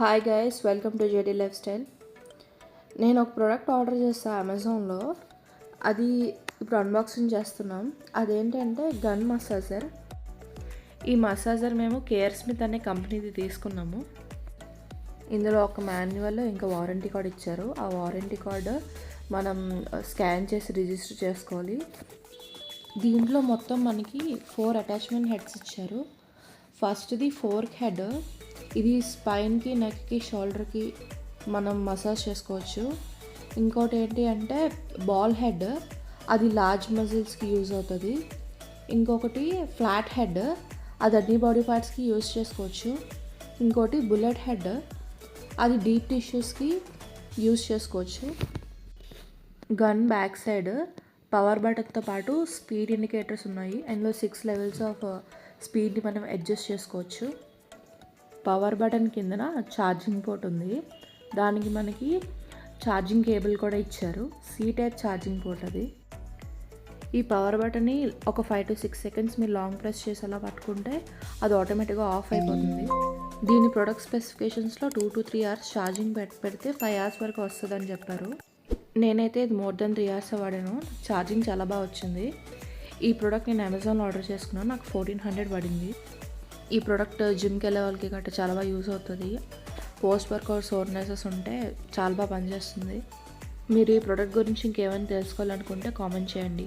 Hi guys, welcome to JD life style. నేను ఒక product order చేస్తాను అమెజాన్లో. అది ఇప్పుడు అన్బాక్సింగ్ చేస్తున్నాం. అదేంటంటే గన్ మసాజర్. ఈ మసాజర్ మేము కేఆర్ స్మిత్ అనే కంపెనీది తీసుకున్నాము. ఇందులో ఒక మాన్యువల్ ఇంకా వారంటీ కార్డ్ ఇచ్చారు. ఆ వారంటీ కార్డు మనం స్కాన్ చేసి రిజిస్టర్ చేసుకోవాలి. దీంట్లో మొత్తం మనకి 4 అటాచ్మెంట్ హెడ్స్ ఇచ్చారు. ఫస్ట్ది ఫోర్క్ హెడ్. ఇది స్పైన్కి, నెక్కి, షోల్డర్కి మనం మసాజ్ చేసుకోవచ్చు. ఇంకోటి ఏంటి అంటే బాల్ హెడ్, అది లార్జ్ మజిల్స్కి యూజ్ అవుతుంది. ఇంకొకటి ఫ్లాట్ హెడ్, అది అన్ని బాడీ పార్ట్స్కి యూజ్ చేసుకోవచ్చు. ఇంకోటి బుల్లెట్ హెడ్, అది డీప్ టిష్యూస్కి యూజ్ చేసుకోవచ్చు. గన్ బ్యాక్ సైడ్ పవర్ బటన్తో పాటు స్పీడ్ ఇండికేటర్స్ ఉన్నాయి. అందులో 6 లెవెల్స్ ఆఫ్ స్పీడ్ని మనం అడ్జస్ట్ చేసుకోవచ్చు. పవర్ బటన్ కిందన ఛార్జింగ్ పోర్ట్ ఉంది. దానికి మనకి ఛార్జింగ్ కేబుల్ కూడా ఇచ్చారు. సి టైప్ ఛార్జింగ్ పోర్ట్ అది. ఈ పవర్ బటన్ని ఒక 5 to 6 సెకండ్స్ మీరు లాంగ్ ప్రెస్ చేసి అలా పట్టుకుంటే అది ఆటోమేటిక్గా ఆఫ్ అయిపోతుంది. దీని ప్రొడక్ట్ స్పెసిఫికేషన్స్లో 2 to 3 hours ఛార్జింగ్ పెడితే 5 hours వరకు వస్తుందని చెప్పారు. నేనైతే ఇది మోర్ దెన్ 3 hours వాడాను. ఛార్జింగ్ చాలా బాగా వచ్చింది. ఈ ప్రోడక్ట్ నేను అమెజాన్లో ఆర్డర్ చేసుకున్నాను. నాకు 1400 పడింది. ఈ ప్రోడక్ట్ జిమ్కి వెళ్ళే వాళ్ళకి గట్రా చాలా బాగా యూజ్ అవుతుంది. పోస్ట్ వర్కౌట్ సోర్నెసెస్ ఉంటే చాలా బాగా పనిచేస్తుంది. మీరు ఈ ప్రోడక్ట్ గురించి ఇంకేమైనా తెలుసుకోవాలనుకుంటే కామెంట్ చేయండి.